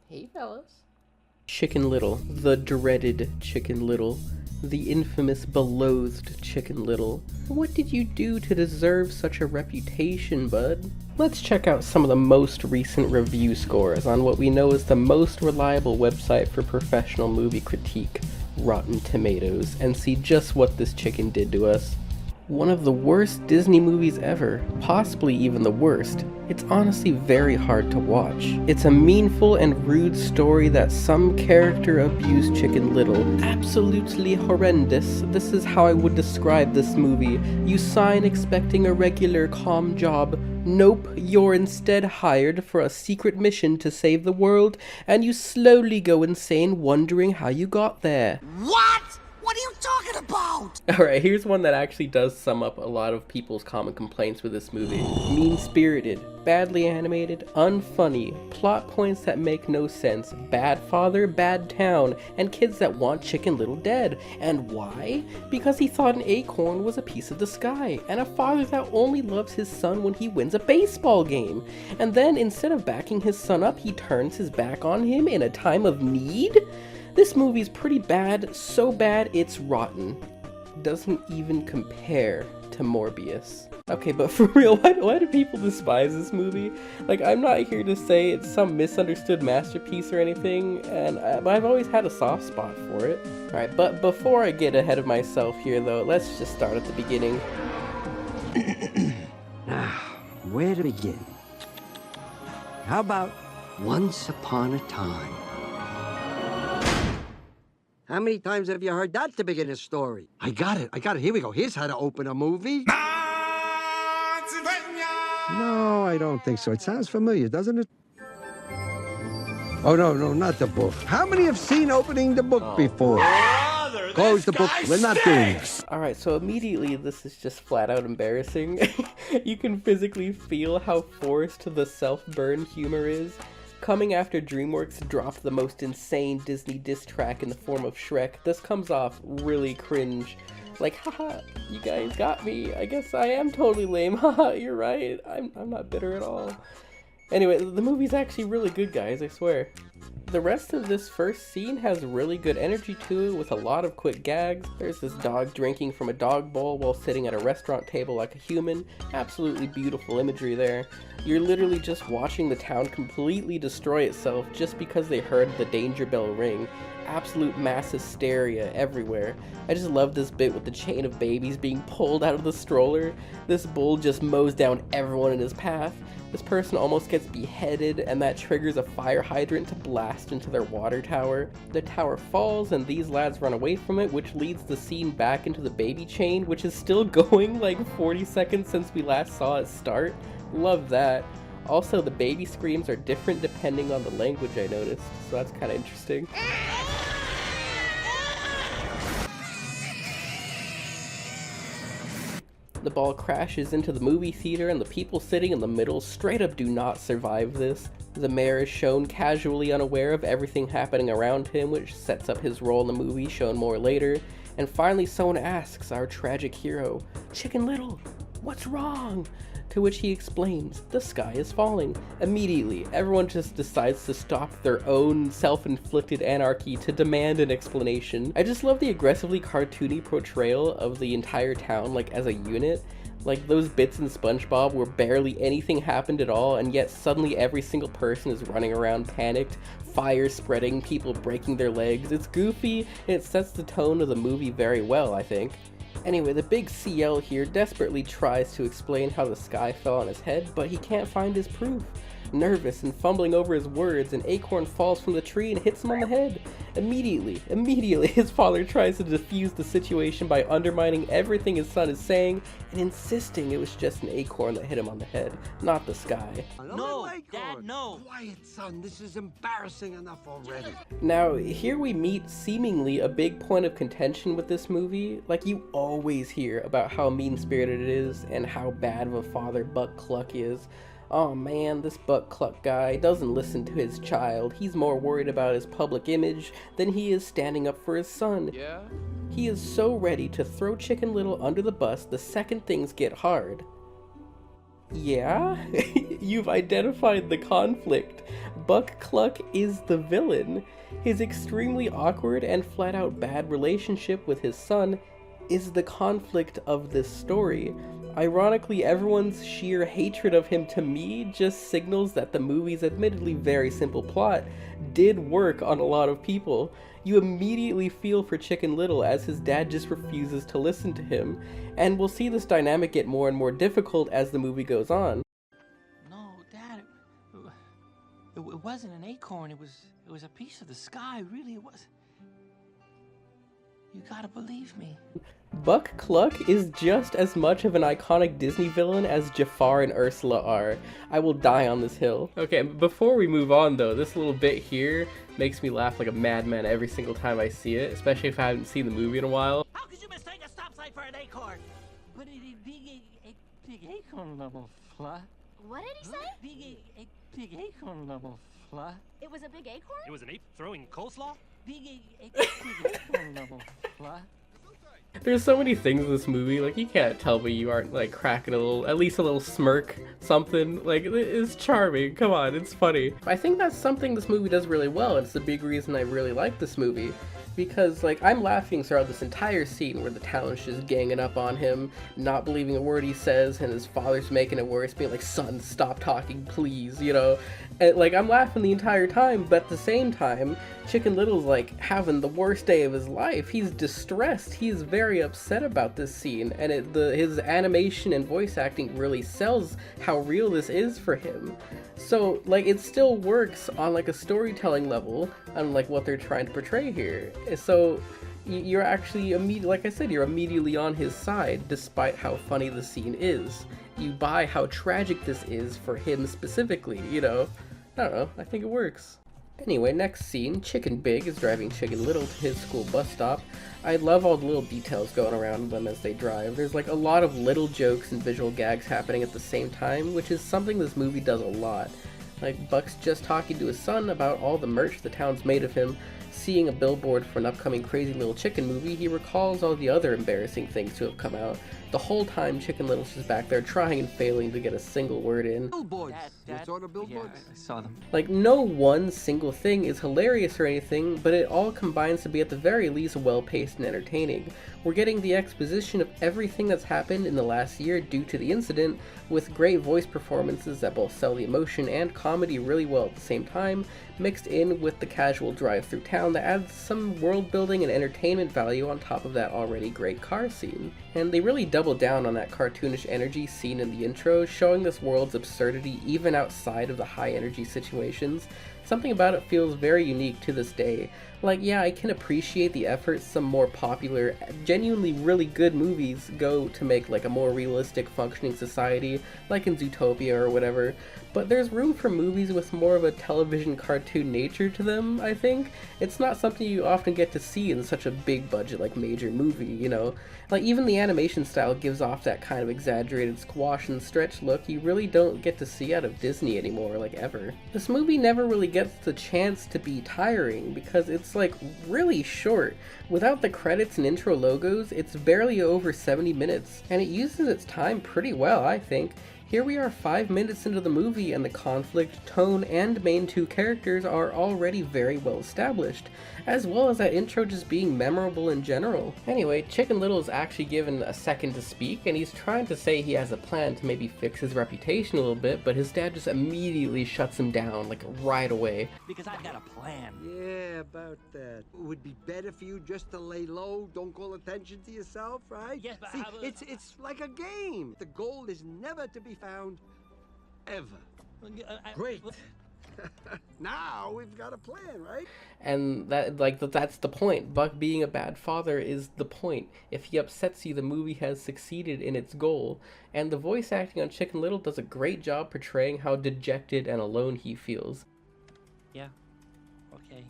Hey, fellas. Chicken Little, the dreaded Chicken Little, the infamous beloathed Chicken Little. What did you do to deserve such a reputation, bud? Let's check out some of the most recent review scores on what we know is the most reliable website for professional movie critique, Rotten Tomatoes, and see just what this chicken did to us. One of the worst Disney movies ever, possibly even the worst. It's honestly very hard to watch. It's a meanful and rude story that some character abused Chicken Little. Absolutely horrendous. This is how I would describe this movie. You sign expecting a regular calm job. Nope, you're instead hired for a secret mission to save the world, and you slowly go insane wondering how you got there. What? What are you talking about? Alright, here's one that actually does sum up a lot of people's common complaints with this movie. Mean-spirited, badly animated, unfunny, plot points that make no sense, bad father, bad town, and kids that want Chicken Little dead. And why? Because he thought an acorn was a piece of the sky, and a father that only loves his son when he wins a baseball game. And then, instead of backing his son up, he turns his back on him in a time of need? This movie's pretty bad, so bad it's rotten. Doesn't even compare to Morbius. Okay, but for real, why do people despise this movie? Like, I'm not here to say it's some misunderstood masterpiece or anything, and I've always had a soft spot for it. Alright, but before I get ahead of myself here though, let's just start at the beginning. Now, where to begin? How about Once Upon a Time? How many times have you heard that to begin a story? I got it. Here we go. Here's how to open a movie. No, I don't think so. It sounds familiar, doesn't it? Oh, no, not the book. How many have seen opening the book before? Brother, close the book. We're not doing this. Alright, so immediately this is just flat out embarrassing. You can physically feel how forced the self-burn humor is. Coming after DreamWorks dropped the most insane Disney diss track in the form of Shrek, this comes off really cringe. Like, haha, you guys got me. I guess I am totally lame. Haha, you're right. I'm not bitter at all. Anyway, the movie's actually really good, guys, I swear. The rest of this first scene has really good energy to it with a lot of quick gags. There's this dog drinking from a dog bowl while sitting at a restaurant table like a human. Absolutely beautiful imagery there. You're literally just watching the town completely destroy itself just because they heard the danger bell ring. Absolute mass hysteria everywhere. I just love this bit with the chain of babies being pulled out of the stroller. This bull just mows down everyone in his path. This person almost gets beheaded, and that triggers a fire hydrant to blast into their water tower. The tower falls, and these lads run away from it, which leads the scene back into the baby chain, which is still going like 40 seconds since we last saw it start. Love that. Also, the baby screams are different depending on the language, I noticed, so that's kind of interesting. The ball crashes into the movie theater and the people sitting in the middle straight up do not survive this. The mayor is shown casually unaware of everything happening around him, which sets up his role in the movie, shown more later. And finally someone asks our tragic hero, "Chicken Little, what's wrong?" To which he explains, "The sky is falling." Immediately, everyone just decides to stop their own self-inflicted anarchy to demand an explanation. I just love the aggressively cartoony portrayal of the entire town, like, as a unit. Like, those bits in SpongeBob where barely anything happened at all, and yet suddenly every single person is running around panicked, fire spreading, people breaking their legs. It's goofy, and it sets the tone of the movie very well, I think. Anyway, the big CL here desperately tries to explain how the sky fell on his head, but he can't find his proof. Nervous and fumbling over his words, an acorn falls from the tree and hits him on the head. Immediately, his father tries to defuse the situation by undermining everything his son is saying and insisting it was just an acorn that hit him on the head, not the sky. No, Dad, no. Quiet, son. This is embarrassing enough already. Now, here we meet seemingly a big point of contention with this movie. Like, you always hear about how mean-spirited it is and how bad of a father Buck Cluck is. Oh man, this Buck Cluck guy doesn't listen to his child. He's more worried about his public image than he is standing up for his son. Yeah? He is so ready to throw Chicken Little under the bus the second things get hard. Yeah? You've identified the conflict. Buck Cluck is the villain. His extremely awkward and flat-out bad relationship with his son is the conflict of this story. Ironically, everyone's sheer hatred of him to me just signals that the movie's admittedly very simple plot did work on a lot of people. You immediately feel for Chicken Little as his dad just refuses to listen to him, and we'll see this dynamic get more and more difficult as the movie goes on. No, Dad, it wasn't an acorn, it was a piece of the sky, really, it was. You gotta believe me. Buck Cluck is just as much of an iconic Disney villain as Jafar and Ursula are. I will die on this hill. Okay, before we move on though, this little bit here makes me laugh like a madman every single time I see it, especially if I haven't seen the movie in a while. How could you mistake a stop sign for an acorn? But it big acorn level fly. What did he say? Big acorn level fly. It was a big acorn? It was an ape throwing coleslaw? Big acorn level fly. There's so many things in this movie, like you can't tell me you aren't like cracking a little, at least a little smirk, something. Like, it's charming, come on, it's funny. I think that's something this movie does really well, and it's the big reason I really like this movie. Because, like, I'm laughing throughout this entire scene where the town's just ganging up on him, not believing a word he says, and his father's making it worse, being like, son, stop talking, please, you know? And, like, I'm laughing the entire time, but at the same time, Chicken Little's, like, having the worst day of his life. He's distressed. He's very upset about this scene, and his animation and voice acting really sells how real this is for him. So, like, it still works on, like, a storytelling level, on, like, what they're trying to portray here. So, you're actually, like I said, you're immediately on his side, despite how funny the scene is. You buy how tragic this is for him specifically, you know? I don't know, I think it works. Anyway, next scene, Chicken Big is driving Chicken Little to his school bus stop. I love all the little details going around them as they drive. There's like a lot of little jokes and visual gags happening at the same time, which is something this movie does a lot. Like, Buck's just talking to his son about all the merch the town's made of him. Seeing a billboard for an upcoming Crazy Little Chicken movie, he recalls all the other embarrassing things to have come out. The whole time, Chicken Little's just back there trying and failing to get a single word in. Billboards. Dad, You saw the billboards? Yeah, I saw them. Like, no one single thing is hilarious or anything, but it all combines to be at the very least well-paced and entertaining. We're getting the exposition of everything that's happened in the last year due to the incident, with great voice performances that both sell the emotion and comedy really well at the same time, mixed in with the casual drive through town that adds some world building and entertainment value on top of that already great car scene. And they really double down on that cartoonish energy seen in the intro, showing this world's absurdity even outside of the high energy situations. Something about it feels very unique to this day. Like, yeah, I can appreciate the efforts some more popular, genuinely really good movies go to make like a more realistic functioning society, like in Zootopia or whatever, but there's room for movies with more of a television cartoon nature to them, I think. It's not something you often get to see in such a big budget like major movie, you know? Like, even the animation style gives off that kind of exaggerated squash and stretch look you really don't get to see out of Disney anymore, like ever. This movie never really gets the chance to be tiring because it's like really short. Without the credits and intro logos, it's barely over 70 minutes, and it uses its time pretty well, I think. Here we are 5 minutes into the movie and the conflict, tone, and main two characters are already very well established, as well as that intro just being memorable in general. Anyway, Chicken Little is actually given a second to speak, and he's trying to say he has a plan to maybe fix his reputation a little bit, but his dad just immediately shuts him down, like right away. Because I've got a plan. Yeah, about that. It would be better for you just to lay low, don't call attention to yourself, right? Yes, but See, how about- it's like a game. The goal is never to be found, ever. Great. Now we've got a plan, right? And that's the point. Buck being a bad father is the point. If he upsets you, the movie has succeeded in its goal. And the voice acting on Chicken Little does a great job portraying how dejected and alone he feels. Yeah. Okay.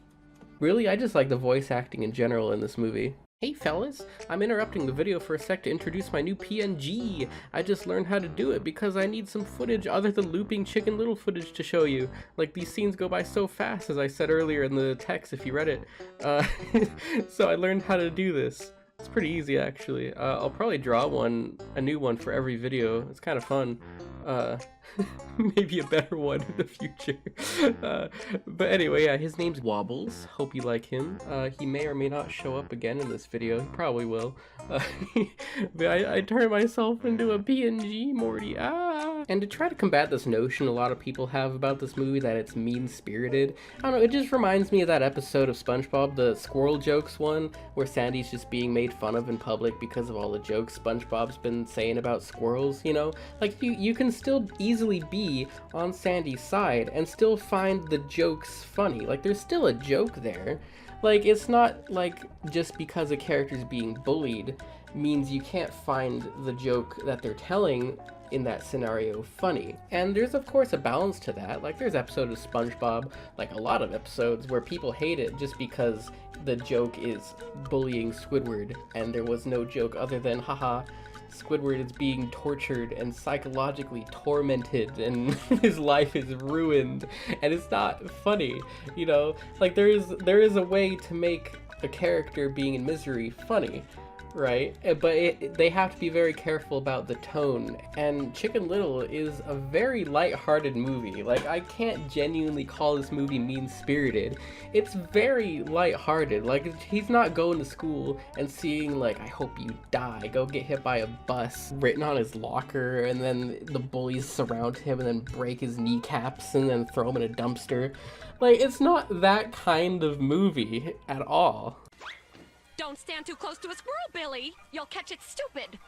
Really, I just like the voice acting in general in this movie. Hey fellas, I'm interrupting the video for a sec to introduce my new PNG. I just learned how to do it because I need some footage other than looping Chicken Little footage to show you. Like, these scenes go by so fast, as I said earlier in the text if you read it. So I learned how to do this. It's pretty easy actually. I'll probably draw a new one for every video. It's kind of fun. Maybe a better one in the future. But anyway, yeah, his name's Wobbles. Hope you like him. He may or may not show up again in this video. He probably will. But I turned myself into a PNG, Morty. Ah! And to try to combat this notion a lot of people have about this movie that it's mean-spirited, I don't know, it just reminds me of that episode of SpongeBob, the squirrel jokes one, where Sandy's just being made fun of in public because of all the jokes SpongeBob's been saying about squirrels, you know? Like, you can still easily be on Sandy's side and still find the jokes funny. Like, there's still a joke there. Like, it's not like just because a character's being bullied means you can't find the joke that they're telling in that scenario funny. And there's of course a balance to that. Like, there's episodes of SpongeBob, like a lot of episodes, where people hate it just because the joke is bullying Squidward and there was no joke other than, haha, Squidward is being tortured and psychologically tormented and his life is ruined and it's not funny, you know? Like, there is a way to make a character being in misery funny, right? But they have to be very careful about the tone, and Chicken Little is a very light-hearted movie. Like, I can't genuinely call this movie mean-spirited. It's very light-hearted. Like, he's not going to school and seeing, like, I hope you die, go get hit by a bus written on his locker, and then the bullies surround him and then break his kneecaps and then throw him in a dumpster. Like, it's not that kind of movie at all. Don't stand too close to a squirrel, Billy. You'll catch it stupid.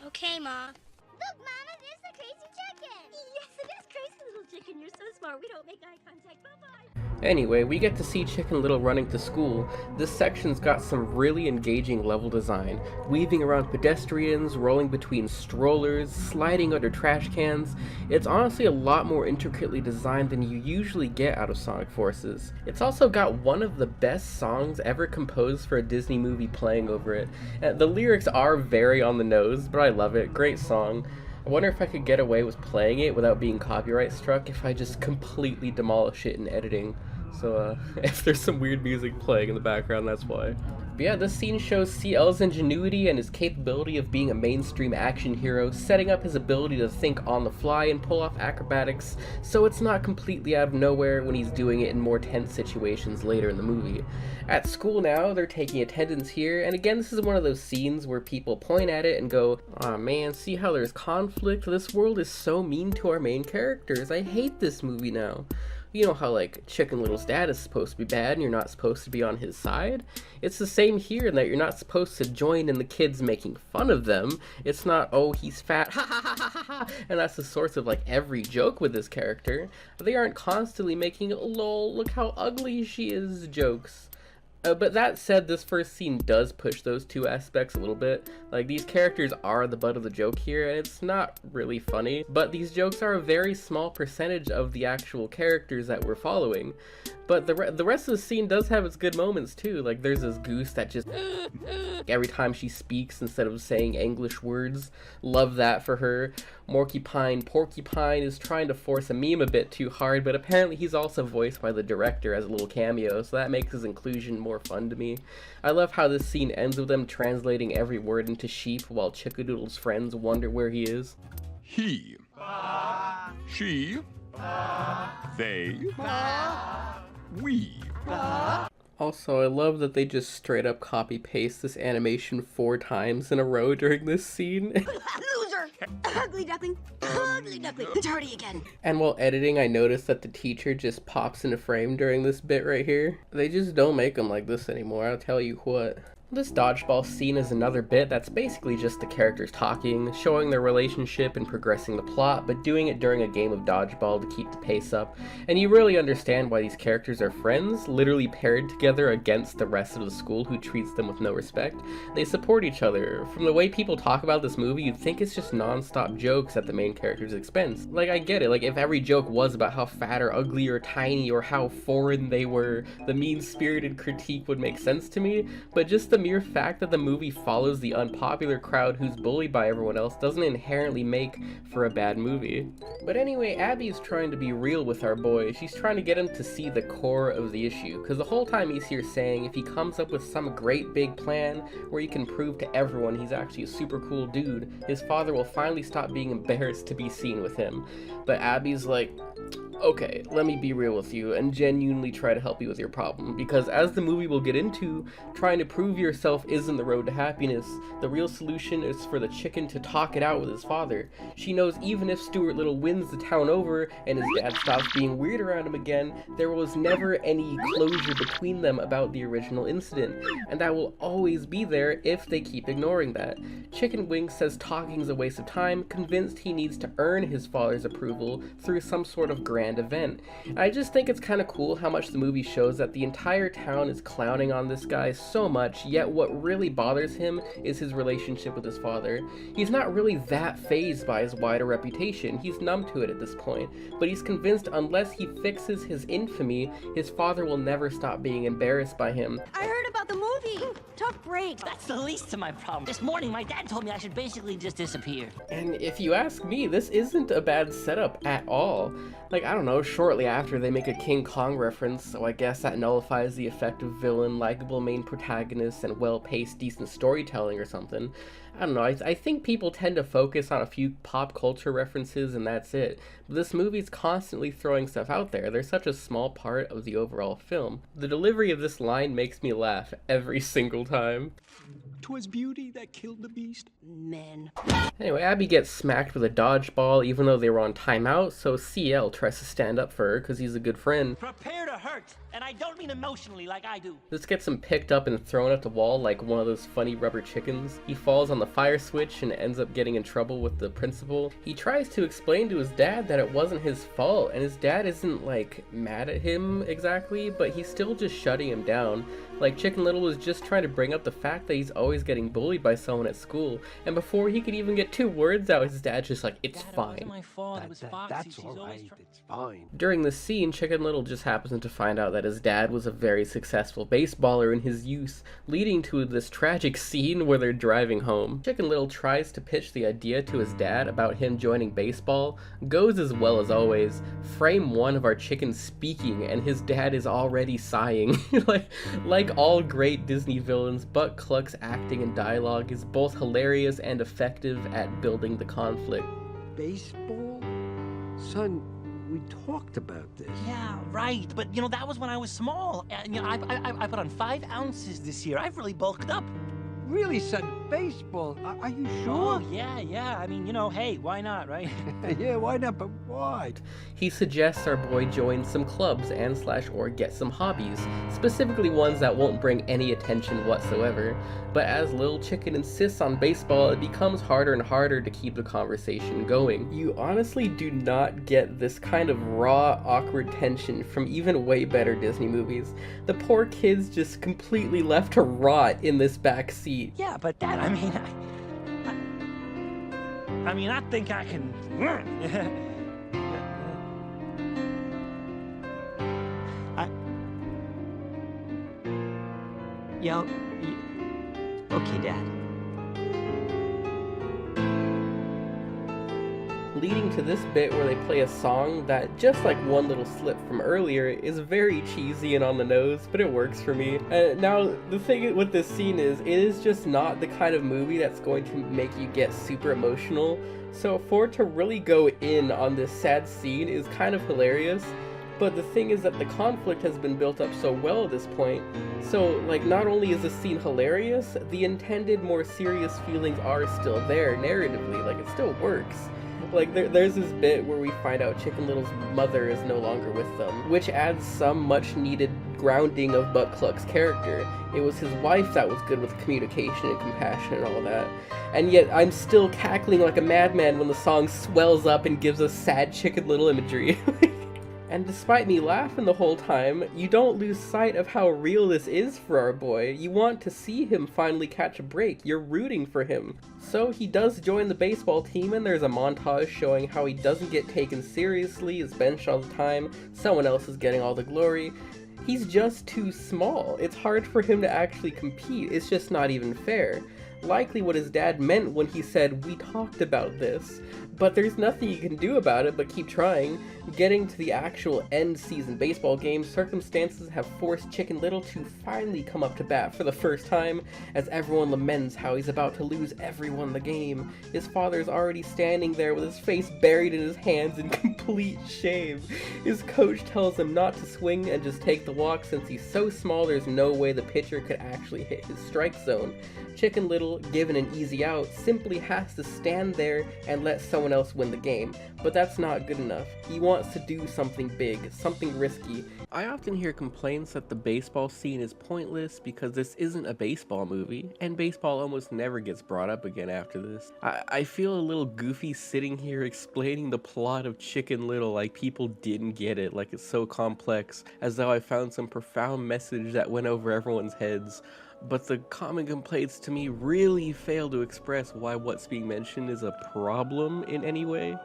Okay, Ma. Look, Mama, there's the crazy chicken. Yes, it is crazy little chicken. You're so smart. We don't make eye contact. Bye-bye. Anyway, we get to see Chicken Little running to school. This section's got some really engaging level design, weaving around pedestrians, rolling between strollers, sliding under trash cans. It's honestly a lot more intricately designed than you usually get out of Sonic Forces. It's also got one of the best songs ever composed for a Disney movie playing over it. The lyrics are very on the nose, but I love it. Great song. I wonder if I could get away with playing it without being copyright struck if I just completely demolish it in editing. So, if there's some weird music playing in the background, that's why. But yeah, this scene shows CL's ingenuity and his capability of being a mainstream action hero, setting up his ability to think on the fly and pull off acrobatics, so it's not completely out of nowhere when he's doing it in more tense situations later in the movie. At school now, they're taking attendance here, and again, this is one of those scenes where people point at it and go, "Aw man, see how there's conflict? This world is so mean to our main characters. I hate this movie now." You know how, like, Chicken Little's dad is supposed to be bad and you're not supposed to be on his side? It's the same here in that you're not supposed to join in the kids making fun of them. It's not, oh, he's fat, ha ha ha ha ha ha, and that's the source of, like, every joke with this character. They aren't constantly making, lol, look how ugly she is jokes. But that said, this first scene does push those two aspects a little bit. Like, these characters are the butt of the joke here, and it's not really funny, but these jokes are a very small percentage of the actual characters that we're following. But the rest of the scene does have its good moments too. Like, there's this goose that just every time she speaks instead of saying English words. Love that for her. Porcupine is trying to force a meme a bit too hard, but apparently he's also voiced by the director as a little cameo, so that makes his inclusion more fun to me. I love how this scene ends with them translating every word into sheep while Chickadoodle's friends wonder where he is. He. She. They. We. Also, I love that they just straight up copy paste this animation 4 times in a row during this scene. Loser! Ugly duckling! Ugly duckling! Dirty again! And while editing, I noticed that the teacher just pops into frame during this bit right here. They just don't make them like this anymore, I'll tell you what. This dodgeball scene is another bit that's basically just the characters talking, showing their relationship and progressing the plot, but doing it during a game of dodgeball to keep the pace up. And you really understand why these characters are friends, literally paired together against the rest of the school who treats them with no respect. They support each other. From the way people talk about this movie, you'd think it's just non-stop jokes at the main character's expense. Like, I get it, like, if every joke was about how fat or ugly or tiny or how foreign they were, the mean-spirited critique would make sense to me, but just the mere fact that the movie follows the unpopular crowd who's bullied by everyone else doesn't inherently make for a bad movie. But anyway, Abby's trying to be real with our boy. She's trying to get him to see the core of the issue, because the whole time he's here saying if he comes up with some great big plan where he can prove to everyone he's actually a super cool dude, his father will finally stop being embarrassed to be seen with him. But Abby's like, okay, let me be real with you and genuinely try to help you with your problem, because as the movie will get into, trying to prove yourself isn't the road to happiness. The real solution is for the chicken to talk it out with his father. She knows even if Stuart Little wins the town over and his dad stops being weird around him again, there was never any closure between them about the original incident, and that will always be there if they keep ignoring that. Chicken Wing says talking's a waste of time, convinced he needs to earn his father's approval through some sort of grand event. And I just think it's kind of cool how much the movie shows that the entire town is clowning on this guy so much, yet what really bothers him is his relationship with his father. He's not really that fazed by his wider reputation, he's numb to it at this point, but he's convinced unless he fixes his infamy, his father will never stop being embarrassed by him. I heard about the movie. Tough break. That's the least of my problem. This morning, my dad told me I should basically just disappear. And if you ask me, this isn't a bad setup at all. Like, I don't know, shortly after they make a King Kong reference, so I guess that nullifies the effective villain, likable main protagonist, and well-paced, decent storytelling or something. I don't know, I think people tend to focus on a few pop culture references and that's it. But this movie's constantly throwing stuff out there. They're such a small part of the overall film. The delivery of this line makes me laugh every single time. 'Twas beauty that killed the beast. Men. Anyway, Abby gets smacked with a dodgeball even though they were on timeout, so CL tries to stand up for her because he's a good friend. Prepare to hurt, and I don't mean emotionally like I do. This gets him picked up and thrown at the wall like one of those funny rubber chickens. He falls on the fire switch and ends up getting in trouble with the principal. He tries to explain to his dad that it wasn't his fault, and his dad isn't like mad at him exactly, but he's still just shutting him down. Like Chicken Little was just trying to bring up the fact that he's always getting bullied by someone at school, and before he could even get 2 words out, his dad's just like, it's Dad, it fine. wasn't my fault. It was Foxy. That's She's all always right. try- It's fine. During this scene, Chicken Little just happens to find out that his dad was a very successful baseballer in his youth, leading to this tragic scene where they're driving home. Chicken Little tries to pitch the idea to his dad about him joining baseball, goes as well as always. Frame 1 of our chicken speaking, and his dad is already sighing. like all great Disney villains, Buck Cluck's acting and dialogue is both hilarious and effective at building the conflict. Baseball? Son, we talked about this. Yeah, right. But, that was when I was small. And, I put on 5 ounces this year. I've really bulked up. Really, son, baseball? Are you Oh, sure? yeah. I mean, hey, why not, right? Yeah, why not? But why? He suggests our boy join some clubs and/or get some hobbies, specifically ones that won't bring any attention whatsoever. But as Lil Chicken insists on baseball, it becomes harder and harder to keep the conversation going. You honestly do not get this kind of raw, awkward tension from even way better Disney movies. The poor kid's just completely left to rot in this back seat. Yeah, but Dad, I think I can. Okay, Dad. Leading to this bit where they play a song that, just like one little slip from earlier, is very cheesy and on the nose, but it works for me. Now, the thing with this scene is, it is just not the kind of movie that's going to make you get super emotional, so for it to really go in on this sad scene is kind of hilarious. But the thing is that the conflict has been built up so well at this point, so not only is the scene hilarious, the intended more serious feelings are still there narratively, it still works. There's this bit where we find out Chicken Little's mother is no longer with them, which adds some much needed grounding of Buck Cluck's character. It was his wife that was good with communication and compassion and all that. And yet I'm still cackling like a madman when the song swells up and gives us sad Chicken Little imagery. And despite me laughing the whole time, you don't lose sight of how real this is for our boy. You want to see him finally catch a break. You're rooting for him. So he does join the baseball team, and there's a montage showing how he doesn't get taken seriously, is benched all the time, someone else is getting all the glory. He's just too small. It's hard for him to actually compete. It's just not even fair. Likely what his dad meant when he said, "We talked about this." But there's nothing you can do about it but keep trying. Getting to the actual end season baseball game, circumstances have forced Chicken Little to finally come up to bat for the first time, as everyone laments how he's about to lose everyone the game. His father's already standing there with his face buried in his hands in complete shame. His coach tells him not to swing and just take the walk since he's so small there's no way the pitcher could actually hit his strike zone. Chicken Little, given an easy out, simply has to stand there and let someone else win the game. But that's not good enough. He wants to do something big, something risky. I often hear complaints that the baseball scene is pointless because this isn't a baseball movie, and baseball almost never gets brought up again after this. I feel a little goofy sitting here explaining the plot of Chicken Little like people didn't get it, like it's so complex, as though I found some profound message that went over everyone's heads. But the common complaints to me really fail to express why what's being mentioned is a problem in any way.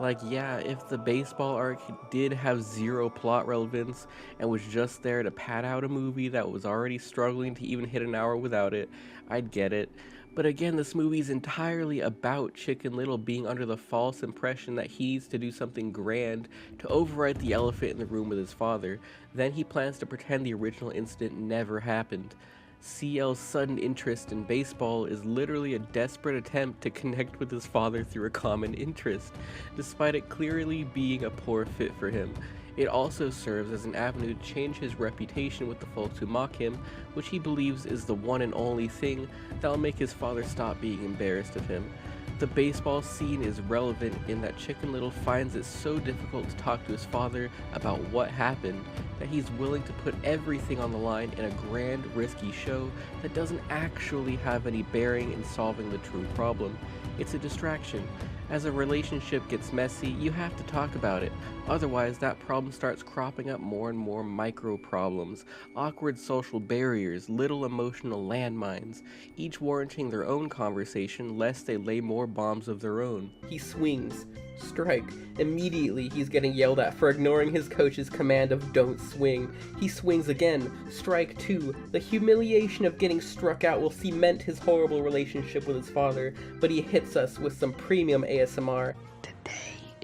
Like, yeah, if the baseball arc did have zero plot relevance and was just there to pad out a movie that was already struggling to even hit an hour without it, I'd get it. But again, this movie's entirely about Chicken Little being under the false impression that he needs to do something grand to overwrite the elephant in the room with his father. Then he plans to pretend the original incident never happened. CL's sudden interest in baseball is literally a desperate attempt to connect with his father through a common interest, despite it clearly being a poor fit for him. It also serves as an avenue to change his reputation with the folks who mock him, which he believes is the one and only thing that will make his father stop being embarrassed of him. The baseball scene is relevant in that Chicken Little finds it so difficult to talk to his father about what happened that he's willing to put everything on the line in a grand, risky show that doesn't actually have any bearing in solving the true problem. It's a distraction. As a relationship gets messy, you have to talk about it. Otherwise, that problem starts cropping up more and more micro problems, awkward social barriers, little emotional landmines, each warranting their own conversation lest they lay more bombs of their own. He swings. Strike. Immediately, he's getting yelled at for ignoring his coach's command of don't swing. He swings again. Strike 2. The humiliation of getting struck out will cement his horrible relationship with his father, but he hits us with some premium ASMR. Today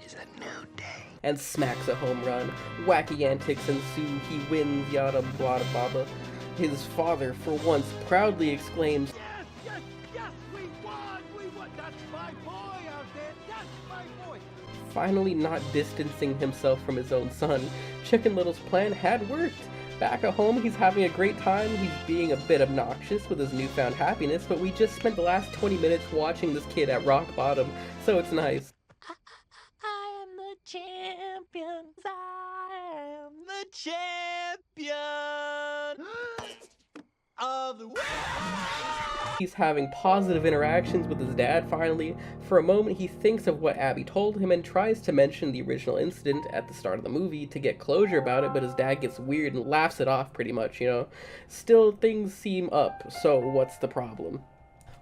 is a new day. And smacks a home run. Wacky antics ensue. He wins, yada blah blah blah. His father, for once, proudly exclaims, Yes, we won, that's my boy out there, that's my boy. finally not distancing himself from his own son. Chicken Little's plan had worked. Back at home, he's having a great time. He's being a bit obnoxious with his newfound happiness, but we just spent the last 20 minutes watching this kid at rock bottom, so it's nice. I am the champion. I am the champion of the world. He's having positive interactions with his dad finally. For a moment, he thinks of what Abby told him and tries to mention the original incident at the start of the movie to get closure about it, but his dad gets weird and laughs it off pretty much, you know. Still, things seem up, so what's the problem?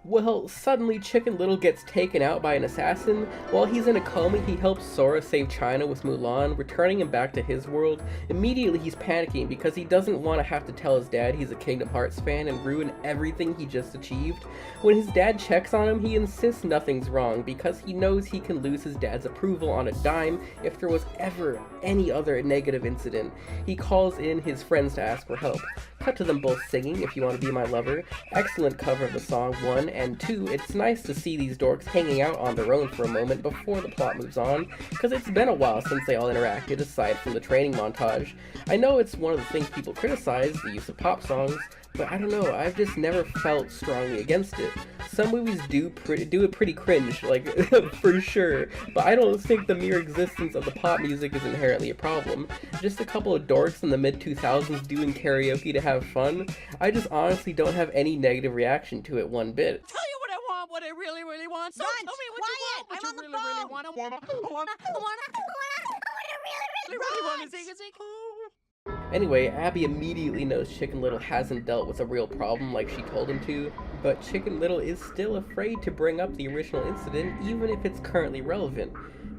Well, suddenly Chicken Little gets taken out by an assassin. While he's in a coma, he helps Sora save China with Mulan, returning him back to his world. Immediately he's panicking because he doesn't want to have to tell his dad he's a Kingdom Hearts fan and ruin everything he just achieved. When his dad checks on him, he insists nothing's wrong because he knows he can lose his dad's approval on a dime if there was ever any other negative incident. He calls in his friends to ask for help. Cut to them both singing If You Want to Be My Lover. Excellent cover of the song, 1, and 2, it's nice to see these dorks hanging out on their own for a moment before the plot moves on, because it's been a while since they all interacted aside from the training montage. I know it's one of the things people criticize, the use of pop songs, but I don't know, I've just never felt strongly against it. Some movies do it pretty cringe, like, for sure, but I don't think the mere existence of the pop music is inherently a problem. Just a couple of dorks in the mid-2000s doing karaoke to have fun, I just honestly don't have any negative reaction to it one bit. Tell you what I want, what I really, really want. So Run, tell me what quiet, you want, what I'm you on the really, really want. I really want to sing a sing. Anyway, Abby immediately knows Chicken Little hasn't dealt with a real problem like she told him to, but Chicken Little is still afraid to bring up the original incident even if it's currently relevant.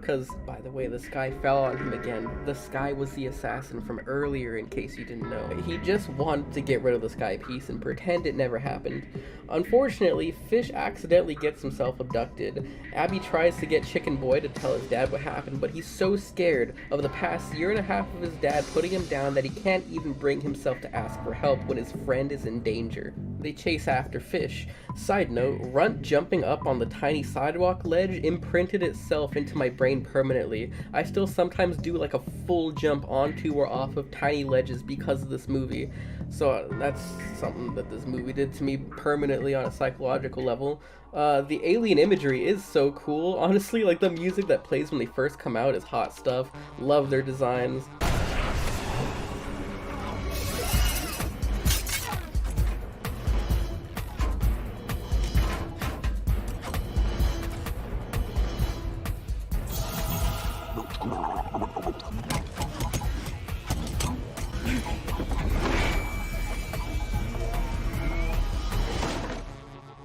Because, by the way, the sky fell on him again. The sky was the assassin from earlier, in case you didn't know. He just wanted to get rid of the sky piece and pretend it never happened. Unfortunately, Fish accidentally gets himself abducted. Abby tries to get Chicken Boy to tell his dad what happened, but he's so scared of the past year and a half of his dad putting him down that he can't even bring himself to ask for help when his friend is in danger. They chase after Fish. Side note, Runt jumping up on the tiny sidewalk ledge imprinted itself into my brain permanently. I still sometimes do like a full jump onto or off of tiny ledges because of this movie. So that's something that this movie did to me permanently on a psychological level. The alien imagery is so cool. Honestly, like the music that plays when they first come out is hot stuff. Love their designs.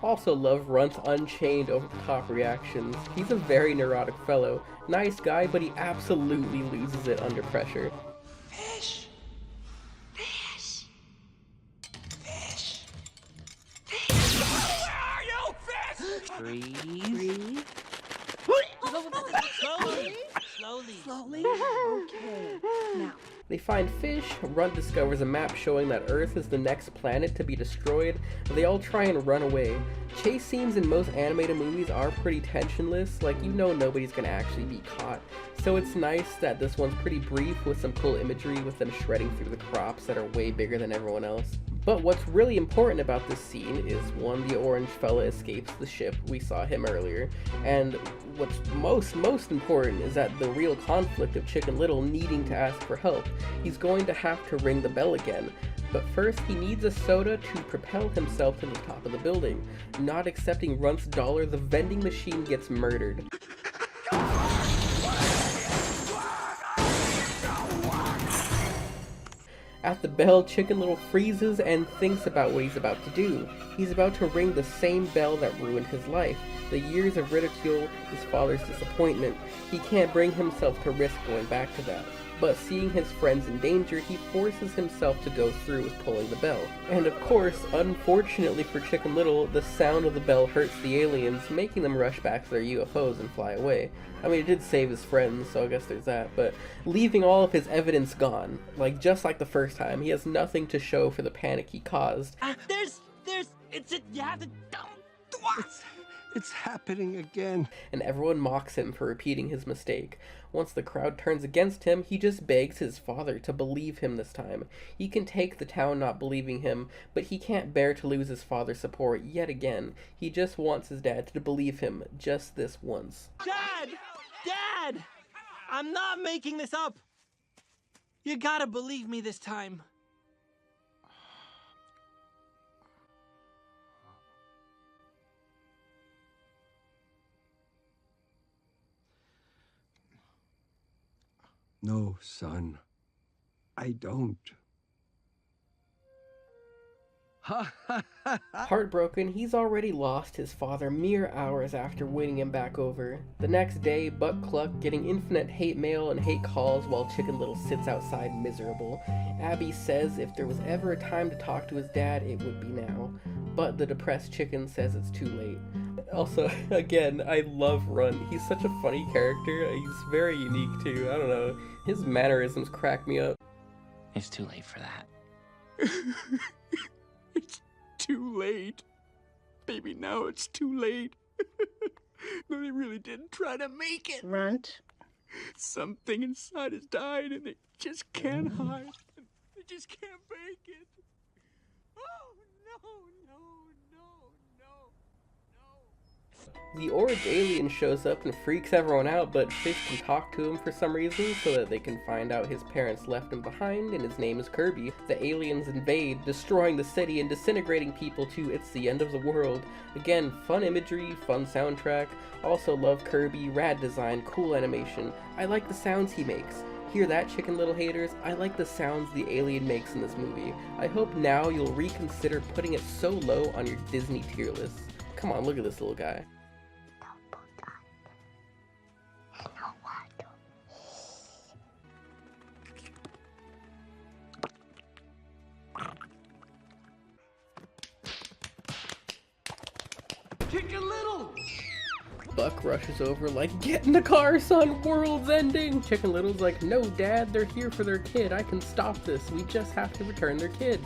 Also love Runt's unchained over-the-top reactions. He's a very neurotic fellow. Nice guy, but he absolutely loses it under pressure. Fish! Fish! Fish! Fish! Where are you, fish? Breathe. Slowly. Slowly. Okay. Now. They find Fish, Runt discovers a map showing that Earth is the next planet to be destroyed. They all try and run away. Chase scenes in most animated movies are pretty tensionless, like you know nobody's gonna actually be caught. So it's nice that this one's pretty brief with some cool imagery with them shredding through the crops that are way bigger than everyone else. But what's really important about this scene is, one, the orange fella escapes the ship, we saw him earlier, and what's most important is that the real conflict of Chicken Little needing to ask for help. He's going to have to ring the bell again, but first he needs a soda to propel himself to the top of the building. Not accepting Runt's dollar, the vending machine gets murdered. At the bell, Chicken Little freezes and thinks about what he's about to do. He's about to ring the same bell that ruined his life. The years of ridicule, his father's disappointment. He can't bring himself to risk going back to that. But seeing his friends in danger, he forces himself to go through with pulling the bell. And of course, unfortunately for Chicken Little, the sound of the bell hurts the aliens, making them rush back to their UFOs and fly away. I mean, it did save his friends, so I guess there's that, but leaving all of his evidence gone. Like, just like the first time, he has nothing to show for the panic he caused. It's happening again. And everyone mocks him for repeating his mistake. Once the crowd turns against him, he just begs his father to believe him this time. He can take the town not believing him, but he can't bear to lose his father's support yet again. He just wants his dad to believe him just this once. Dad! Dad! I'm not making this up! You gotta believe me this time. No, son. I don't. Heartbroken, he's already lost his father mere hours after winning him back over. The next day, Buck Cluck getting infinite hate mail and hate calls while Chicken Little sits outside miserable. Abby says if there was ever a time to talk to his dad, it would be now. But the depressed Chicken says it's too late. Also, again, I love Runt. He's such a funny character. He's very unique too. I don't know. His mannerisms crack me up. It's too late for that. It's too late. Baby, now it's too late. No, they really didn't try to make it. Runt. Something inside has died and they just can't hide. They just can't make it. Oh, no, no, no, no, no. The orange alien shows up and freaks everyone out, but Fish can talk to him for some reason so that they can find out his parents left him behind and his name is Kirby. The aliens invade, destroying the city and disintegrating people to It's the End of the World. Again, fun imagery, fun soundtrack. Also love Kirby, rad design, cool animation. I like the sounds he makes. Hear that, Chicken Little haters? I like the sounds the alien makes in this movie. I hope now you'll reconsider putting it so low on your Disney tier list. Come on, look at this little guy. Don't put that. You know what? Chicken Little! Buck rushes over like, get in the car, son, world's ending! Chicken Little's like, no, Dad, they're here for their kid. I can stop this. We just have to return their kid.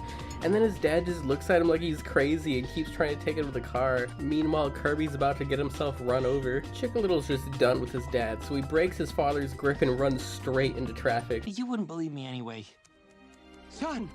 And then his dad just looks at him like he's crazy and keeps trying to take him to the car. Meanwhile, Kirby's about to get himself run over. Chicken Little's just done with his dad, so he breaks his father's grip and runs straight into traffic. You wouldn't believe me anyway. Son!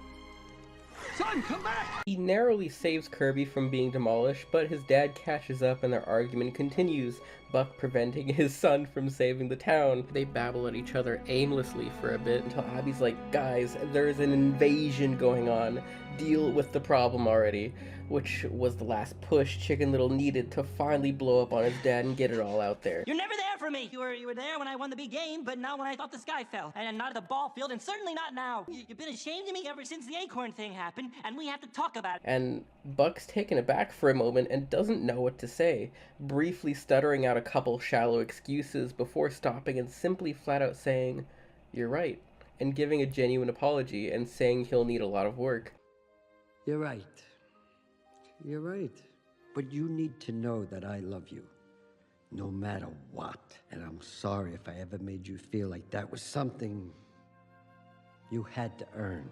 Son, come back! He narrowly saves Kirby from being demolished, but his dad catches up and their argument continues, Buck preventing his son from saving the town. They babble at each other aimlessly for a bit until Abby's like, guys, there's an invasion going on. Deal with the problem already. Which was the last push Chicken Little needed to finally blow up on his dad and get it all out there. You're never there for me. You were there when I won the big game, but not when I thought the sky fell. And not at the ball field, and certainly not now. You've been ashamed of me ever since the acorn thing happened, and we have to talk about it. And Buck's taken aback for a moment and doesn't know what to say, briefly stuttering out a couple shallow excuses before stopping and simply flat out saying, "You're right," and giving a genuine apology and saying he'll need a lot of work. You're right. You're right. But you need to know that I love you, no matter what. And I'm sorry if I ever made you feel like that was something you had to earn.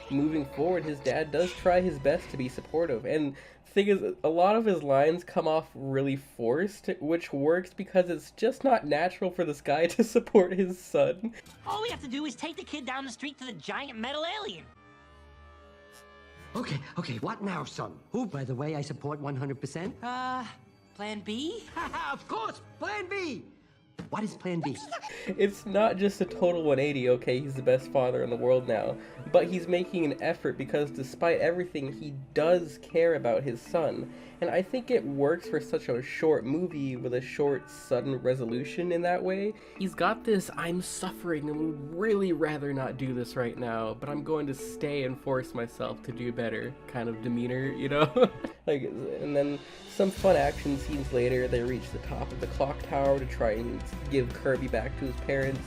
Moving forward, his dad does try his best to be supportive, and the thing is, a lot of his lines come off really forced, which works because it's just not natural for this guy to support his son. All we have to do is take the kid down the street to the giant metal alien. Okay, what now, son? Who, by the way, I support 100%? Plan B? Of course, Plan B! What is Plan B? It's not just a total 180, okay, he's the best father in the world now, but he's making an effort because despite everything, he does care about his son. And I think it works for such a short movie with a short, sudden resolution in that way. He's got this, I'm suffering and would really rather not do this right now, but I'm going to stay and force myself to do better kind of demeanor, you know? And then some fun action scenes later, they reach the top of the clock tower to try and give Kirby back to his parents,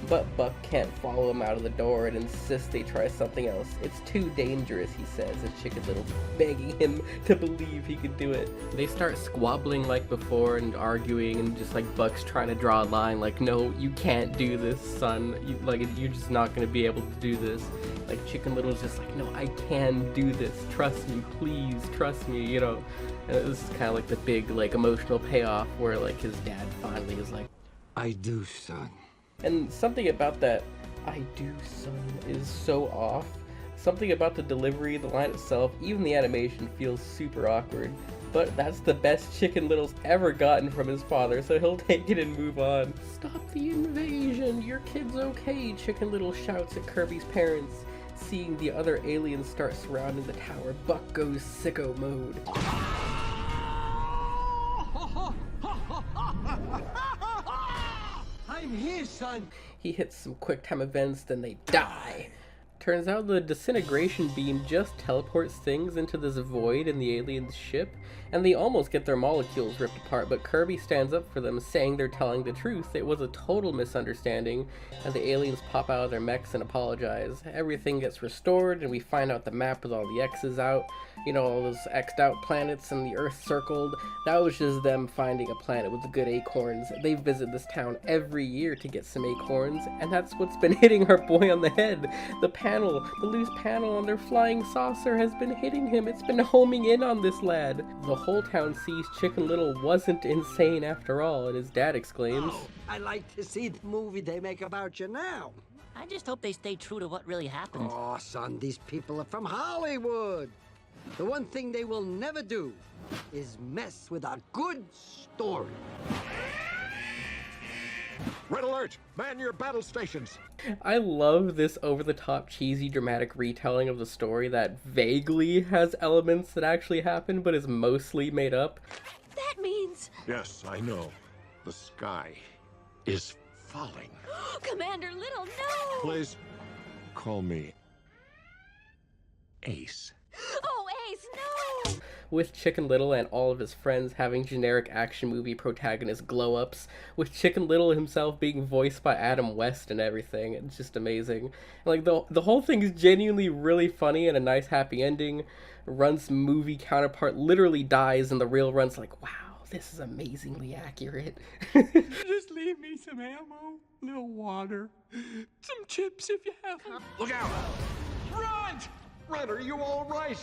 but Buck can't follow him out of the door and insists they try something else. It's too dangerous, he says, as Chicken Little's begging him to believe he could do it. They start squabbling like before and arguing, and just like Buck's trying to draw a line like, no, you can't do this, son. You're just not going to be able to do this. Like Chicken Little's just like, no, I can do this. Trust me, please, trust me, you know. And this is kind of like the big like emotional payoff where like his dad finally is like, I do, son. and something about that "I do, son" is so off. Something about the delivery, the line itself, even the animation feels super awkward. But that's the best Chicken Little's ever gotten from his father, so he'll take it and move on. Stop the invasion! Your kid's okay! Chicken Little shouts at Kirby's parents. Seeing the other aliens start surrounding the tower, Buck goes sicko mode. I'm here, son. He hits some quick time events, then they die. Turns out the disintegration beam just teleports things into this void in the alien's ship, and they almost get their molecules ripped apart, but Kirby stands up for them, saying they're telling the truth. It was a total misunderstanding, and the aliens pop out of their mechs and apologize. Everything gets restored, and we find out the map with all the X's out, you know, all those X'd out planets and the Earth circled. That was just them finding a planet with good acorns. They visit this town every year to get some acorns, and that's what's been hitting our boy on the head. The loose panel on their flying saucer has been hitting him. It's been homing in on this lad. The whole town sees Chicken Little wasn't insane after all, and his dad exclaims, Oh, I like to see the movie they make about you now. I just hope they stay true to what really happened. Oh, son, these people are from Hollywood. The one thing they will never do is mess with a good story. Red alert! Man your battle stations! I love this over-the-top, cheesy, dramatic retelling of the story that vaguely has elements that actually happen, but is mostly made up. That means... Yes, I know. The sky is falling. Commander Little, no! Please, call me Ace. Oh, Ace, no! With Chicken Little and all of his friends having generic action movie protagonist glow-ups, with Chicken Little himself being voiced by Adam West and everything. It's just amazing. Like, the whole thing is genuinely really funny and a nice happy ending. Runt's movie counterpart literally dies, and the real Runt's like, wow, this is amazingly accurate. Just leave me some ammo, a little water, some chips if you have them. Look out! Runt! Red, are you all right?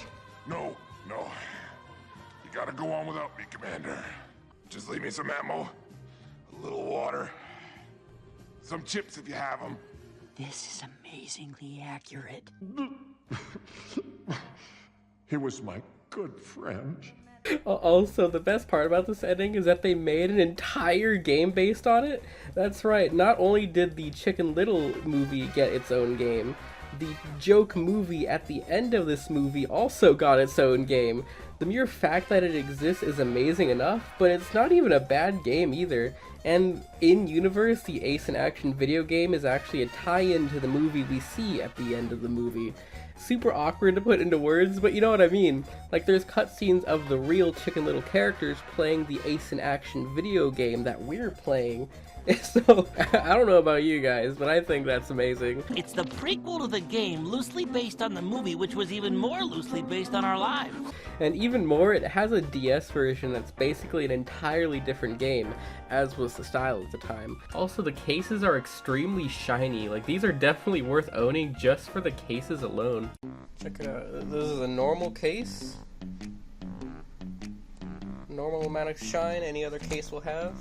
No. You gotta go on without me, Commander. Just leave me some ammo, a little water, some chips if you have them. This is amazingly accurate. He was my good friend. Also, the best part about this ending is that they made an entire game based on it. That's right, not only did the Chicken Little movie get its own game, the joke movie at the end of this movie also got its own game. The mere fact that it exists is amazing enough, but it's not even a bad game either. And in-universe, the Ace in Action video game is actually a tie-in to the movie we see at the end of the movie. Super awkward to put into words, but you know what I mean. Like, there's cutscenes of the real Chicken Little characters playing the Ace in Action video game that we're playing. So, I don't know about you guys, but I think that's amazing. It's the prequel to the game, loosely based on the movie, which was even more loosely based on our lives. And even more, it has a DS version that's basically an entirely different game, as was the style at the time. Also, the cases are extremely shiny. Like, these are definitely worth owning just for the cases alone. Check it out. This is a normal case. Normal amount of shine any other case will have.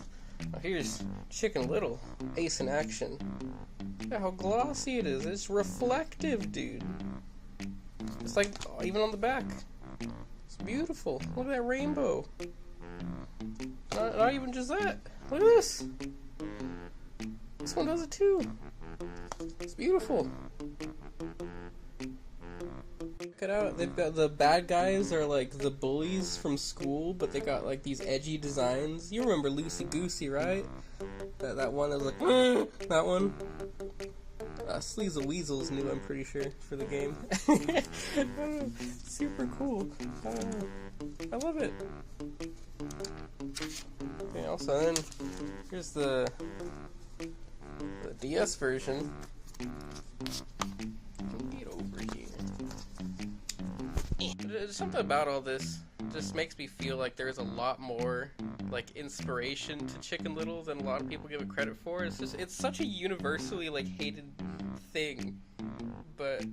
Now here's Chicken Little, Ace in Action. Look at how glossy it is. It's reflective, dude. It's like, even on the back. It's beautiful. Look at that rainbow. Not even just that. Look at this. This one does it too. It's beautiful. Check it out. They've got the bad guys are like the bullies from school, but they got like these edgy designs. You remember Loosey Goosey, right? That one that was like that one. Sleaze the Weasel's new, I'm pretty sure, for the game. Super cool. I love it. Okay, also then here's the DS version. Get over here. There's something about all this just makes me feel like there's a lot more like inspiration to Chicken Little than a lot of people give it credit for. It's such a universally like hated thing, but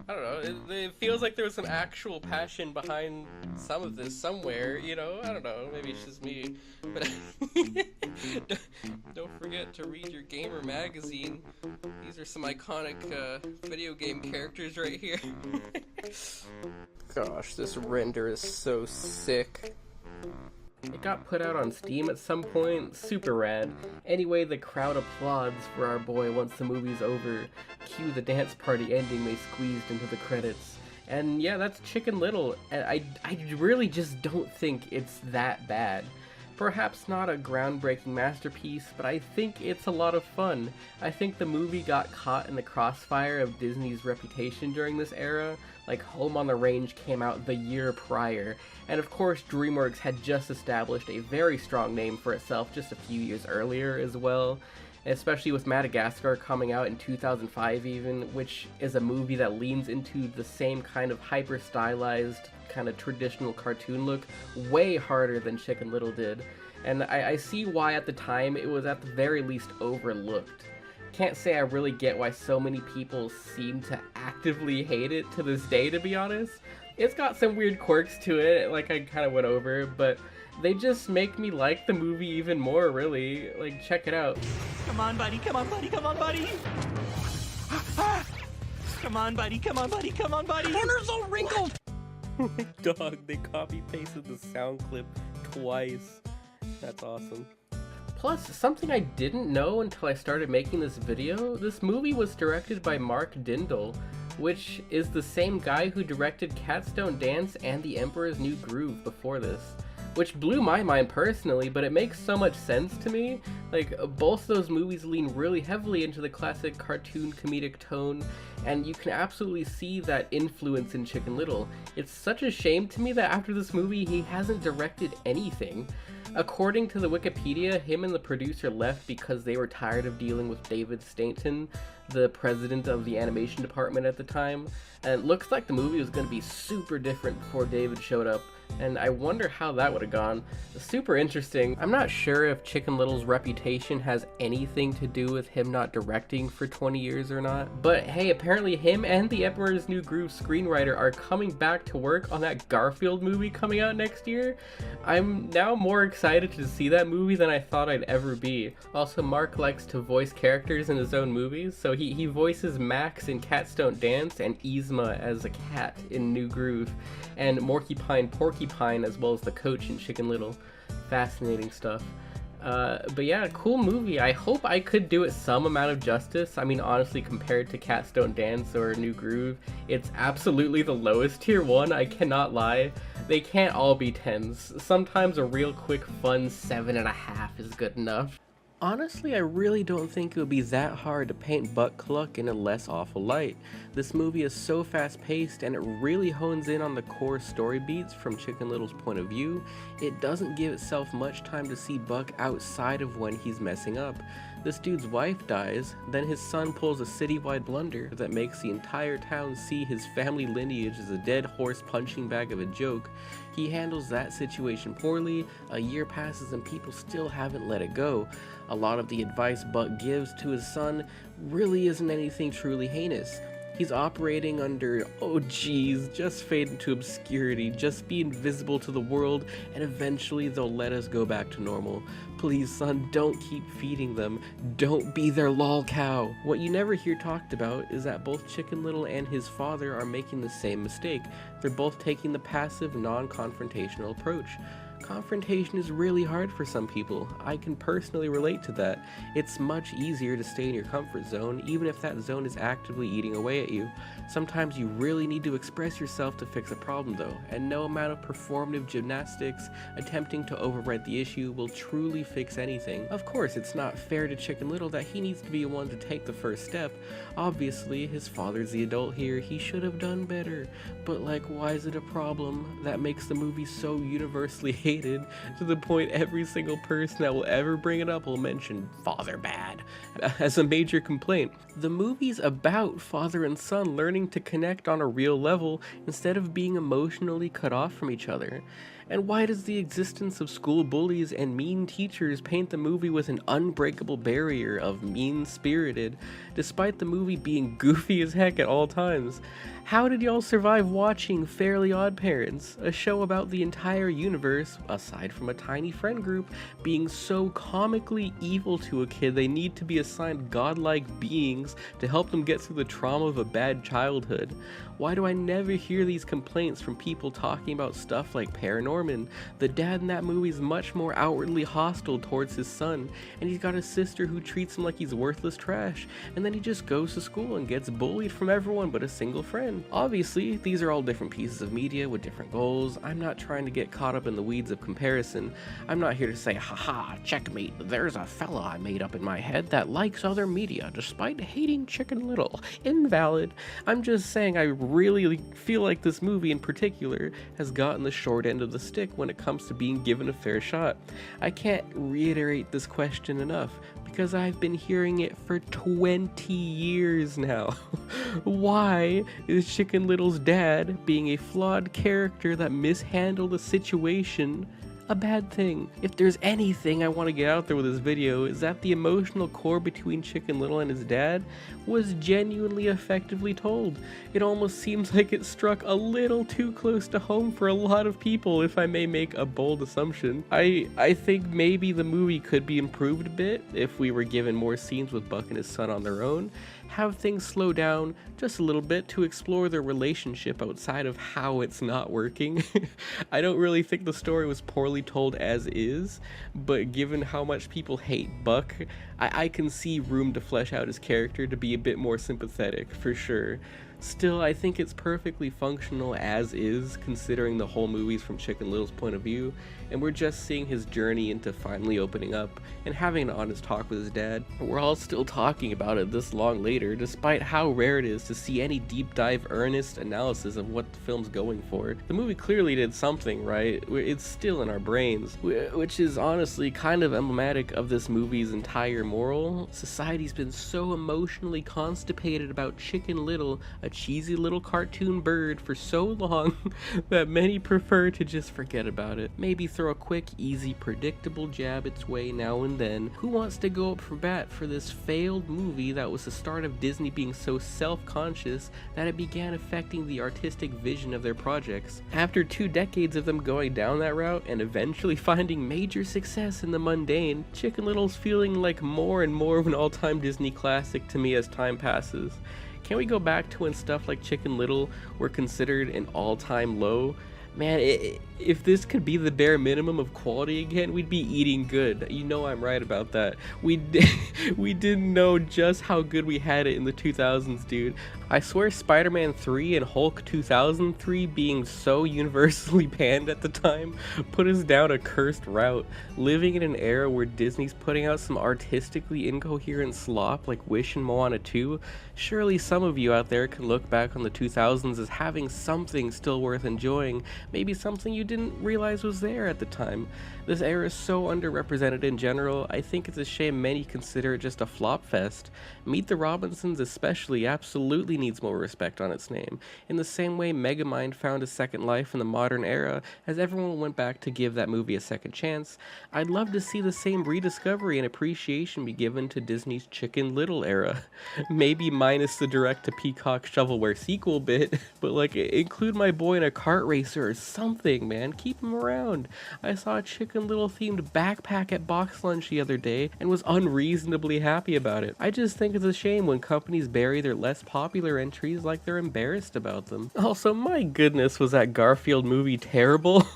I don't know, it feels like there was some actual passion behind some of this somewhere, you know? I don't know, maybe it's just me, but don't forget to read your Gamer magazine. These are some iconic video game characters right here. Gosh, this render is so sick. It got put out on Steam at some point, super rad. Anyway, the crowd applauds for our boy once the movie's over. Cue the dance party ending they squeezed into the credits. And yeah, that's Chicken Little, and I really just don't think it's that bad. Perhaps not a groundbreaking masterpiece, but I think it's a lot of fun. I think the movie got caught in the crossfire of Disney's reputation during this era. Like, Home on the Range came out the year prior, and of course DreamWorks had just established a very strong name for itself just a few years earlier as well, especially with Madagascar coming out in 2005 even, which is a movie that leans into the same kind of hyper-stylized, kind of traditional cartoon look way harder than Chicken Little did, and I see why at the time it was at the very least overlooked. Can't say I really get why so many people seem to actively hate it to this day, to be honest. It's got some weird quirks to it, like I kind of went over, but they just make me like the movie even more, really. Like, check it out. Come on, buddy, come on, buddy, come on, buddy! Come on, buddy, come on, buddy, come on, buddy! Corner's all wrinkled! Dog, they copy-pasted the sound clip twice. That's awesome. Plus, something I didn't know until I started making this video, this movie was directed by Mark Dindal, which is the same guy who directed Cats Don't Dance and The Emperor's New Groove before this. Which blew my mind personally, but it makes so much sense to me. Like, both those movies lean really heavily into the classic cartoon comedic tone, and you can absolutely see that influence in Chicken Little. It's such a shame to me that after this movie he hasn't directed anything. According to the Wikipedia, him and the producer left because they were tired of dealing with David Stainton, the president of the animation department at the time, and it looks like the movie was going to be super different before David showed up, and I wonder how that would have gone. Super interesting. I'm not sure if Chicken Little's reputation has anything to do with him not directing for 20 years or not, but hey, apparently him and the Emperor's New Groove screenwriter are coming back to work on that Garfield movie coming out next year. I'm now more excited to see that movie than I thought I'd ever be. Also, Mark likes to voice characters in his own movies, so he voices Max in Cats Don't Dance and Yzma as a cat in New Groove, and Porcupine as well as the coach in Chicken Little. Fascinating stuff. But yeah, cool movie. I hope I could do it some amount of justice. I mean, honestly, compared to Cats Don't Dance or New Groove, it's absolutely the lowest tier one, I cannot lie. They can't all be 10s. Sometimes a real quick fun 7.5 is good enough. Honestly, I really don't think it would be that hard to paint Buck Cluck in a less awful light. This movie is so fast-paced, and it really hones in on the core story beats from Chicken Little's point of view. It doesn't give itself much time to see Buck outside of when he's messing up. This dude's wife dies, then his son pulls a citywide blunder that makes the entire town see his family lineage as a dead horse punching bag of a joke. He handles that situation poorly, a year passes and people still haven't let it go. A lot of the advice Buck gives to his son really isn't anything truly heinous. He's operating under, oh geez, just fade into obscurity, just be invisible to the world, and eventually they'll let us go back to normal. Please, son, don't keep feeding them. Don't be their lol cow. What you never hear talked about is that both Chicken Little and his father are making the same mistake. They're both taking the passive, non-confrontational approach. Confrontation is really hard for some people. I can personally relate to that. It's much easier to stay in your comfort zone, even if that zone is actively eating away at you. Sometimes you really need to express yourself to fix a problem though, and no amount of performative gymnastics attempting to override the issue will truly fix anything. Of course, it's not fair to Chicken Little that he needs to be the one to take the first step. Obviously, his father's the adult here, he should have done better. But like, why is it a problem that makes the movie so universally hated to the point every single person that will ever bring it up will mention father bad as a major complaint? The movie's about father and son learning to connect on a real level instead of being emotionally cut off from each other. And why does the existence of school bullies and mean teachers paint the movie with an unbreakable barrier of mean-spirited, despite the movie being goofy as heck at all times? How did y'all survive watching Fairly Odd Parents, a show about the entire universe, aside from a tiny friend group, being so comically evil to a kid they need to be assigned godlike beings to help them get through the trauma of a bad childhood? Why do I never hear these complaints from people talking about stuff like Paranorman? The dad in that movie is much more outwardly hostile towards his son, and he's got a sister who treats him like he's worthless trash, and then he just goes to school and gets bullied from everyone but a single friend. Obviously, these are all different pieces of media with different goals. I'm not trying to get caught up in the weeds of comparison. I'm not here to say, haha, checkmate, there's a fella I made up in my head that likes other media despite hating Chicken Little. Invalid. I'm just saying I really feel like this movie in particular has gotten the short end of the stick when it comes to being given a fair shot. I can't reiterate this question enough because I've been hearing it for 20 years now. Why is Chicken Little's dad being a flawed character that mishandled a situation a bad thing? If there's anything I want to get out there with this video, is that the emotional core between Chicken Little and his dad was genuinely effectively told. It almost seems like it struck a little too close to home for a lot of people, if I may make a bold assumption. I think maybe the movie could be improved a bit if we were given more scenes with Buck and his son on their own, have things slow down just a little bit to explore their relationship outside of how it's not working. I don't really think the story was poorly told as is, but given how much people hate Buck, I can see room to flesh out his character to be a bit more sympathetic, for sure. Still, I think it's perfectly functional as is, considering the whole movie's from Chicken Little's point of view, and we're just seeing his journey into finally opening up and having an honest talk with his dad. We're all still talking about it this long later, despite how rare it is to see any deep dive earnest analysis of what the film's going for. The movie clearly did something right. It's still in our brains, which is honestly kind of emblematic of this movie's entire moral. Society's been so emotionally constipated about Chicken Little, a cheesy little cartoon bird, for so long that many prefer to just forget about it. Maybe throw a quick, easy, predictable jab its way now and then. Who wants to go up for bat for this failed movie that was the start of Disney being so self-conscious that it began affecting the artistic vision of their projects? After 2 decades of them going down that route and eventually finding major success in the mundane, Chicken Little's feeling like more and more of an all-time Disney classic to me as time passes. Can we go back to when stuff like Chicken Little were considered an all-time low? Man, if this could be the bare minimum of quality again, we'd be eating good. You know I'm right about that. We didn't know just how good we had it in the 2000s, dude. I swear Spider-Man 3 and Hulk 2003 being so universally panned at the time put us down a cursed route. Living in an era where Disney's putting out some artistically incoherent slop like Wish and Moana 2, surely some of you out there can look back on the 2000s as having something still worth enjoying, maybe something you didn't realize was there at the time. This era is so underrepresented in general, I think it's a shame many consider it just a flop fest. Meet the Robinsons especially absolutely needs more respect on its name, in the same way Megamind found a second life in the modern era as everyone went back to give that movie a second chance. I'd love to see the same rediscovery and appreciation be given to Disney's Chicken Little era. Maybe minus the direct-to-Peacock shovelware sequel bit, but like include my boy in a kart racer or something, man. Keep him around. I saw a Chicken Little themed backpack at box lunch the other day and was unreasonably happy about it. I just think it's a shame when companies bury their less popular entries like they're embarrassed about them. Also, my goodness, was that Garfield movie terrible?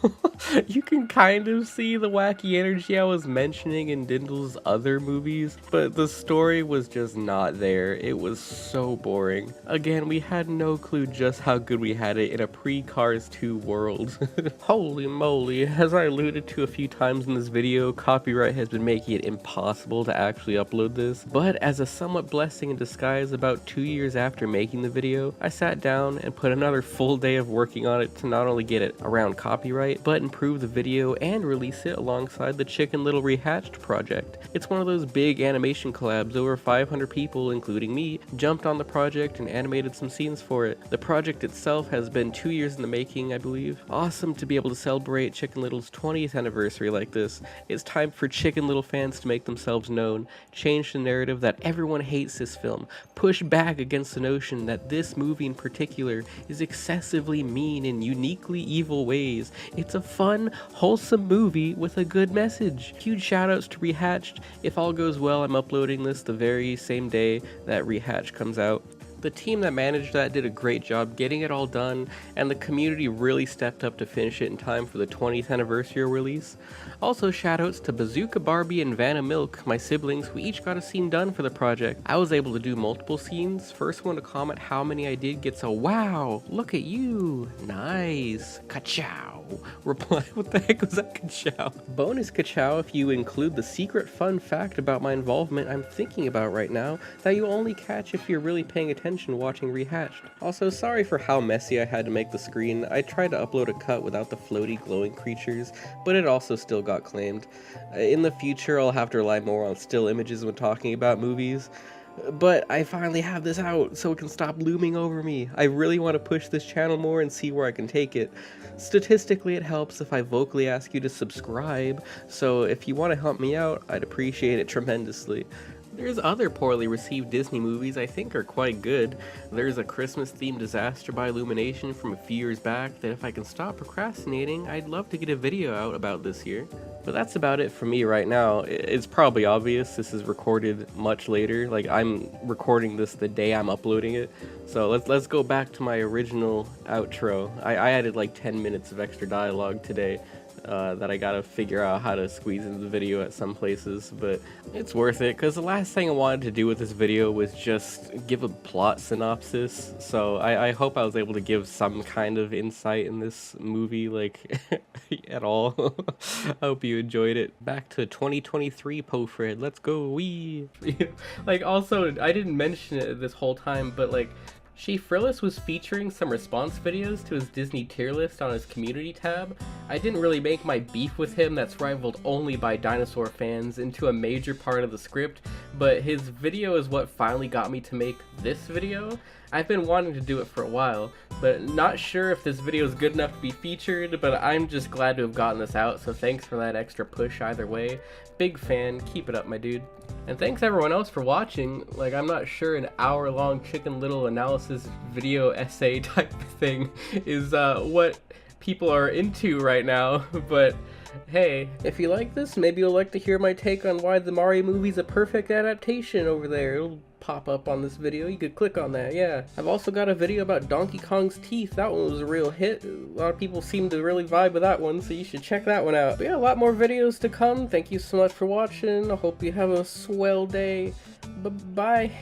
You can kind of see the wacky energy I was mentioning in Dindal's other movies, but the story was just not there. It was so boring. Again, we had no clue just how good we had it in a pre-Cars 2 world. Holy moly, as I alluded to a few times in this video, copyright has been making it impossible to actually upload this, but as a somewhat blessing in disguise, about 2 years after making the video, I sat down and put another full day of working on it to not only get it around copyright, but improve the video and release it alongside the Chicken Little Rehatched project. It's one of those big animation collabs. Over 500 people, including me, jumped on the project and animated some scenes for it. The project itself has been 2 years in the making, I believe. Awesome to be able to celebrate Chicken Little's 20th anniversary like this. It's time for Chicken Little fans to make themselves known, change the narrative that everyone hates this film, push back against the notion that this movie in particular is excessively mean in uniquely evil ways. It's a fun, wholesome movie with a good message. Huge shoutouts to Rehatched. If all goes well, I'm uploading this the very same day that Rehatched comes out. The team that managed that did a great job getting it all done, and the community really stepped up to finish it in time for the 20th anniversary release. Also, shoutouts to Bazooka Barbie and Vanna Milk, my siblings, who each got a scene done for the project. I was able to do multiple scenes. First one to comment how many I did gets a "Wow, look at you, nice, ka-chow" reply. What the heck was that ka-chow? Bonus ka-chow if you include the secret fun fact about my involvement I'm thinking about right now that you'll only catch if you're really paying attention watching Rehatched. Also, sorry for how messy I had to make the screen. I tried to upload a cut without the floaty glowing creatures, but it also still got claimed. In the future, I'll have to rely more on still images when talking about movies. But I finally have this out so it can stop looming over me. I really want to push this channel more and see where I can take it. Statistically, it helps if I vocally ask you to subscribe, so if you want to help me out, I'd appreciate it tremendously. There's other poorly received Disney movies I think are quite good. There's a Christmas-themed disaster by Illumination from a few years back that if I can stop procrastinating, I'd love to get a video out about this year. But that's about it for me right now. It's probably obvious this is recorded much later. Like, I'm recording this the day I'm uploading it. So let's go back to my original outro. I added like 10 minutes of extra dialogue today. that I gotta figure out how to squeeze into the video at some places, but it's worth it because the last thing I wanted to do with this video was just give a plot synopsis. So I hope I was able to give some kind of insight in this movie, like at all. I hope you enjoyed it. Back to 2023 Poefred, let's go, wee! Like, also, I didn't mention it this whole time, but like, She Frillis was featuring some response videos to his Disney tier list on his community tab. I didn't really make my beef with him, that's rivaled only by dinosaur fans, into a major part of the script, but his video is what finally got me to make this video. I've been wanting to do it for a while, but not sure if this video is good enough to be featured, but I'm just glad to have gotten this out, so thanks for that extra push either way. Big fan, keep it up my dude. And thanks everyone else for watching. Like, I'm not sure an hour-long Chicken Little analysis video essay type thing is what people are into right now, but hey, if you like this, maybe you'll like to hear my take on why the Mario movie's a perfect adaptation over there. It'll pop up on this video, you could click on that, yeah. I've also got a video about Donkey Kong's teeth, that one was a real hit. A lot of people seem to really vibe with that one, so you should check that one out. But yeah, a lot more videos to come. Thank you so much for watching. I hope you have a swell day. Bye-bye.